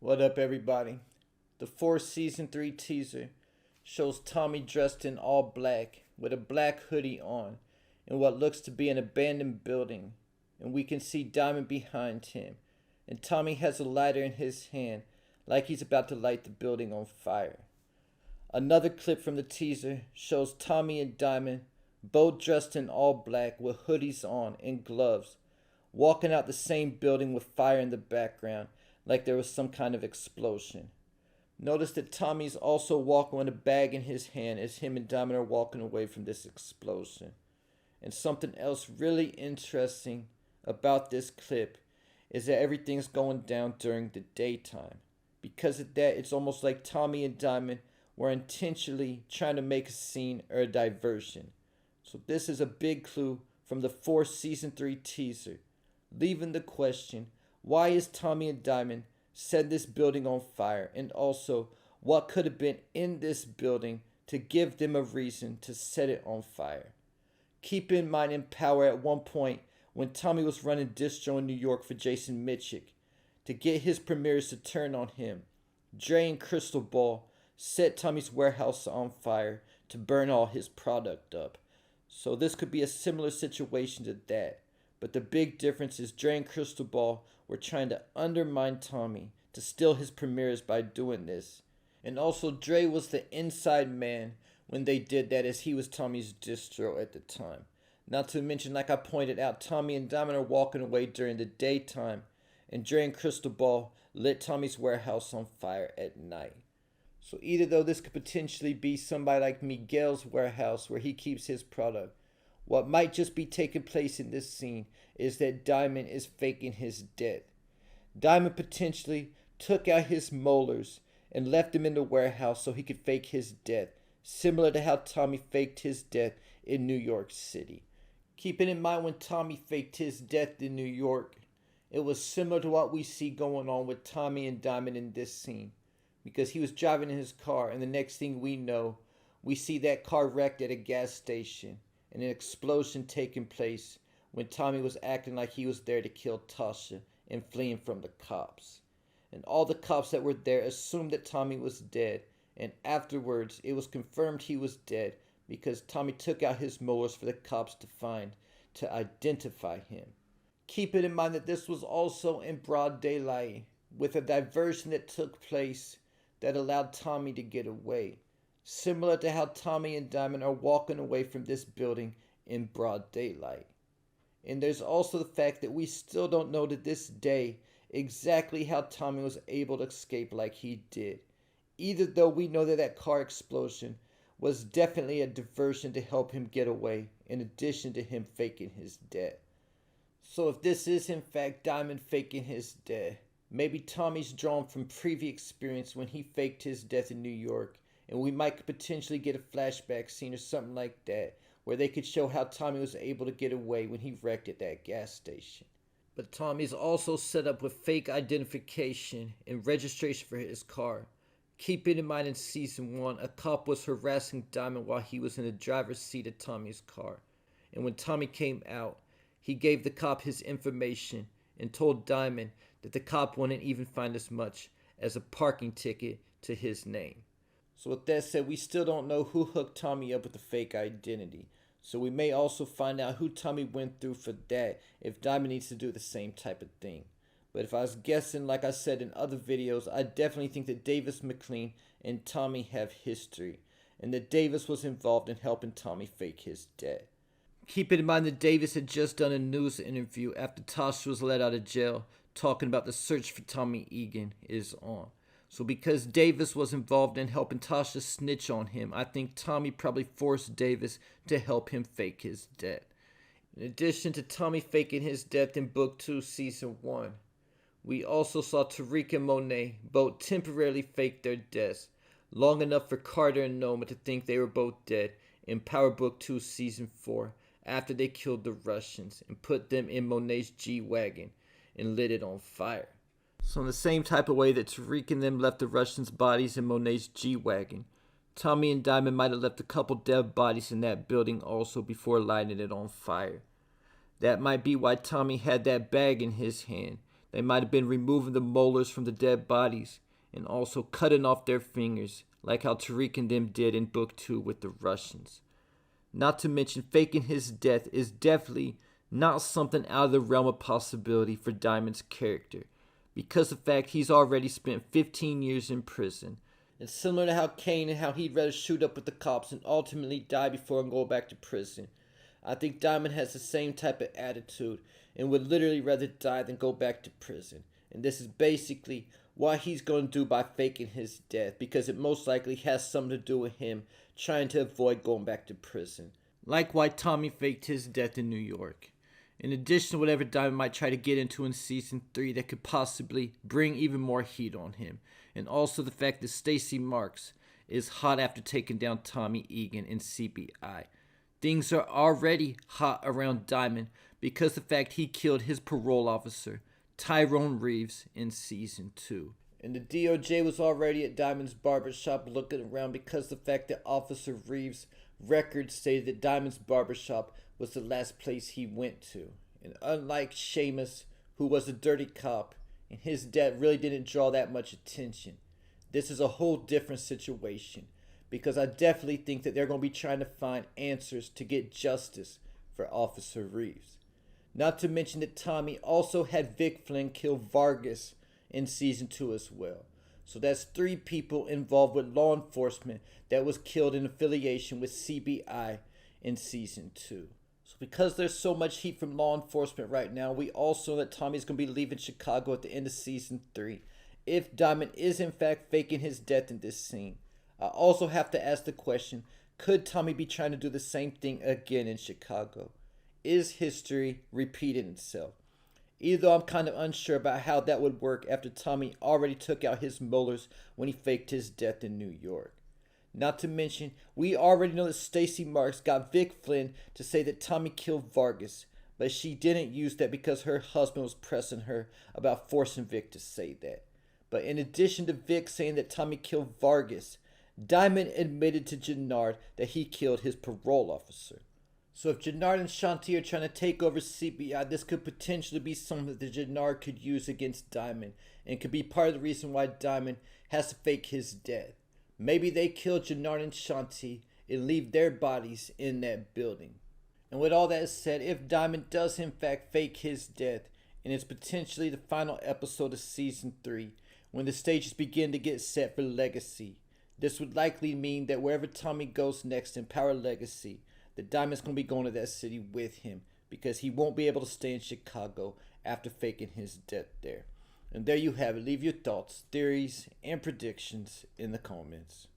What up, everybody? The fourth season 3 teaser shows Tommy dressed in all black with a black hoodie on in what looks to be an abandoned building, and we can see Diamond behind him. And Tommy has a lighter in his hand, like he's about to light the building on fire. Another clip from the teaser shows Tommy and Diamond, both dressed in all black with hoodies on and gloves, walking out the same building with fire in the background, like there was some kind of explosion. Notice that Tommy's also walking with a bag in his hand as him and Diamond are walking away from this explosion. And something else really interesting about this clip is that everything's going down during the daytime. Because of that, it's almost like Tommy and Diamond were intentionally trying to make a scene or a diversion. So this is a big clue from the fourth season 3 teaser, leaving the question, why is Tommy and Diamond set this building on fire? And also, what could have been in this building to give them a reason to set it on fire? Keep in mind in Power at one point when Tommy was running distro in New York for Jason Mitchell to get his premieres to turn on him, Dre and Crystal Ball set Tommy's warehouse on fire to burn all his product up. So this could be a similar situation to that. But the big difference is Dre and Crystal Ball were trying to undermine Tommy to steal his premieres by doing this. And also Dre was the inside man when they did that, as he was Tommy's distro at the time. Not to mention, like I pointed out, Tommy and Diamond are walking away during the daytime, and Dre and Crystal Ball lit Tommy's warehouse on fire at night. So either though this could potentially be somebody like Miguel's warehouse where he keeps his product, what might just be taking place in this scene is that Diamond is faking his death. Diamond potentially took out his molars and left them in the warehouse so he could fake his death, similar to how Tommy faked his death in New York City. Keeping in mind when Tommy faked his death in New York, it was similar to what we see going on with Tommy and Diamond in this scene, because he was driving in his car, and the next thing we know, we see that car wrecked at a gas station and an explosion taking place when Tommy was acting like he was there to kill Tasha and fleeing from the cops. And all the cops that were there assumed that Tommy was dead, and afterwards it was confirmed he was dead because Tommy took out his molars for the cops to find, to identify him. Keep it in mind that this was also in broad daylight, with a diversion that took place that allowed Tommy to get away, similar to how Tommy and Diamond are walking away from this building in broad daylight. And there's also the fact that we still don't know to this day exactly how Tommy was able to escape like he did, either though we know that that car explosion was definitely a diversion to help him get away, in addition to him faking his death. So if this is in fact Diamond faking his death, maybe Tommy's drawn from previous experience when he faked his death in New York, and we might potentially get a flashback scene or something like that, where they could show how Tommy was able to get away when he wrecked at that gas station. But Tommy's also set up with fake identification and registration for his car. Keep it in mind in season 1, a cop was harassing Diamond while he was in the driver's seat of Tommy's car. And when Tommy came out, he gave the cop his information and told Diamond that the cop wouldn't even find as much as a parking ticket to his name. So with that said, we still don't know who hooked Tommy up with the fake identity. So we may also find out who Tommy went through for that if Diamond needs to do the same type of thing. But if I was guessing, like I said in other videos, I definitely think that Davis MacLean and Tommy have history, and that Davis was involved in helping Tommy fake his death. Keep in mind that Davis had just done a news interview after Tasha was let out of jail, talking about the search for Tommy Egan is on. So because Davis was involved in helping Tasha snitch on him, I think Tommy probably forced Davis to help him fake his death. In addition to Tommy faking his death in Book 2, Season 1, we also saw Tariq and Monet both temporarily fake their deaths, long enough for Carter and Noma to think they were both dead in Power Book 2, Season 4, after they killed the Russians and put them in Monet's G-Wagon and lit it on fire. So in the same type of way that Tariq and them left the Russians' bodies in Monet's G-Wagon, Tommy and Diamond might have left a couple dead bodies in that building also before lighting it on fire. That might be why Tommy had that bag in his hand, They might have been removing the molars from the dead bodies and also cutting off their fingers, like how Tariq and them did in Book 2 with the Russians. Not to mention, faking his death is definitely not something out of the realm of possibility for Diamond's character, because of the fact he's already spent 15 years in prison. It's similar to how Kane and how he'd rather shoot up with the cops and ultimately die before and go back to prison. I think Diamond has the same type of attitude and would literally rather die than go back to prison. And this is basically what he's going to do by faking his death, because it most likely has something to do with him trying to avoid going back to prison. Like why Tommy faked his death in New York. In addition to whatever Diamond might try to get into in Season 3 that could possibly bring even more heat on him. And also the fact that Stacey Marks is hot after taking down Tommy Egan in CBI. Things are already hot around Diamond because of the fact he killed his parole officer, Tyrone Reeves, in Season 2. And the DOJ was already at Diamond's barbershop looking around because of the fact that Officer Reeves' records stated that Diamond's barbershop was the last place he went to. And unlike Seamus, who was a dirty cop, and his death really didn't draw that much attention, this is a whole different situation, because I definitely think that they're going to be trying to find answers to get justice for Officer Reeves. Not to mention that Tommy also had Vic Flynn kill Vargas in Season 2 as well. So that's 3 people involved with law enforcement that was killed in affiliation with CBI in Season 2. So because there's so much heat from law enforcement right now, we also know that Tommy's going to be leaving Chicago at the end of Season 3. If Diamond is in fact faking his death in this scene, I also have to ask the question, could Tommy be trying to do the same thing again in Chicago? Is history repeating itself? Either though I'm kind of unsure about how that would work after Tommy already took out his molars when he faked his death in New York. Not to mention, we already know that Stacey Marks got Vic Flynn to say that Tommy killed Vargas, but she didn't use that because her husband was pressing her about forcing Vic to say that. But in addition to Vic saying that Tommy killed Vargas, Diamond admitted to Jenard that he killed his parole officer. So if Jenard and Shanti are trying to take over CBI, this could potentially be something that Jenard could use against Diamond, and could be part of the reason why Diamond has to fake his death. Maybe they kill Jenard and Shanti and leave their bodies in that building. And with all that said, if Diamond does in fact fake his death, and it's potentially the final episode of Season 3, when the stages begin to get set for Legacy, this would likely mean that wherever Tommy goes next in Power Legacy, the Diamond's going to be going to that city with him, because he won't be able to stay in Chicago after faking his death there. And there you have it. Leave your thoughts, theories, and predictions in the comments.